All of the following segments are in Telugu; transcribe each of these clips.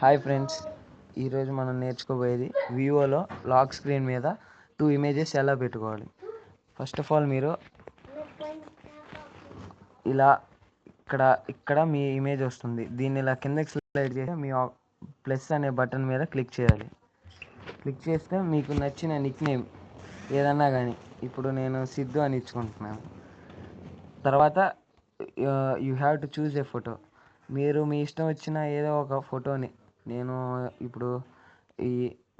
హాయ్ ఫ్రెండ్స్, ఈరోజు మనం నేర్చుకోబోయేది వివోలో లాక్ స్క్రీన్ మీద 2 ఇమేజెస్ ఎలా పెట్టుకోవాలి. ఫస్ట్ ఆఫ్ ఆల్ మీరు ఇలా ఇక్కడ మీ ఇమేజ్ వస్తుంది. దీన్ని ఇలా కిందకి స్లైడ్ చేసి మీ ప్లస్ అనే బటన్ మీద క్లిక్ చేయాలి. క్లిక్ చేస్తే మీకు నచ్చిన నిక్ నేమ్ ఏదన్నా కానీ, ఇప్పుడు నేను సిద్ధు అని ఇచ్చుకుంటున్నాను. తర్వాత you have to choose a photo. మీరు మీ ఇష్టం వచ్చిన ఏదో ఒక ఫోటోని, నేను ఇప్పుడు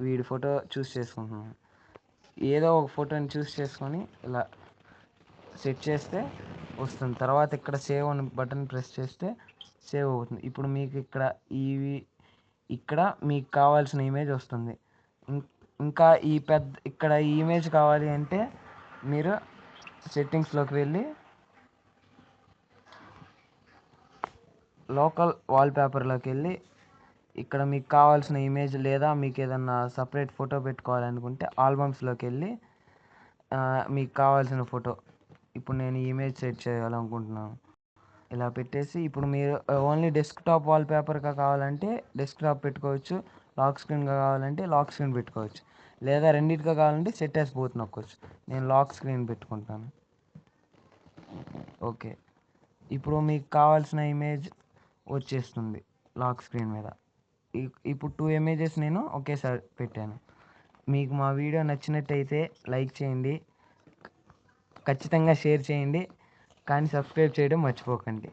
వీడి ఫోటో చూస్ చేసుకుంటున్నాను. ఏదో ఒక ఫోటోని చూస్ చేసుకొని ఇలా సెట్ చేస్తే వస్తుంది. తర్వాత ఇక్కడ సేవ్ అని బటన్ ప్రెస్ చేస్తే సేవ్ అవుతుంది. ఇప్పుడు మీకు ఇక్కడ మీకు కావాల్సిన ఇమేజ్ వస్తుంది. ఇంకా ఇక్కడ ఈ ఇమేజ్ కావాలి అంటే మీరు సెట్టింగ్స్లోకి వెళ్ళి లోకల్ వాల్పేపర్లోకి వెళ్ళి ఇక్కడ మీకు కావాల్సిన ఇమేజ్ లేదా మీకు ఏదన్నా సపరేట్ ఫోటో పెట్టుకోవాలనుకుంటే ఆల్బమ్స్లోకి వెళ్ళి మీకు కావాల్సిన ఫోటో, ఇప్పుడు నేను ఈ ఇమేజ్ సెట్ చేయాలనుకుంటున్నాను. ఇలా పెట్టేసి ఇప్పుడు మీరు ఓన్లీ డెస్క్టాప్ వాల్పేపర్గా కావాలంటే డెస్క్టాప్ పెట్టుకోవచ్చు, లాక్ స్క్రీన్గా కావాలంటే లాక్ స్క్రీన్ పెట్టుకోవచ్చు, లేదా రెండింటిగా కావాలంటే సెట్ యాస్ బోత్ నొక్కొచ్చు. నేను లాక్ స్క్రీన్ పెట్టుకుంటాను. ఓకే, ఇప్పుడు మీకు కావాల్సిన ఇమేజ్ వచ్చేస్తుంది లాక్ స్క్రీన్ మీద. ఇప్పుడు 2 ఇమేజెస్ నేను ఒకేసారి పెట్టాను. మీకు మా వీడియో నచ్చినట్టయితే లైక్ చేయండి, ఖచ్చితంగా షేర్ చేయండి, కానీ సబ్స్క్రైబ్ చేయడం మర్చిపోకండి.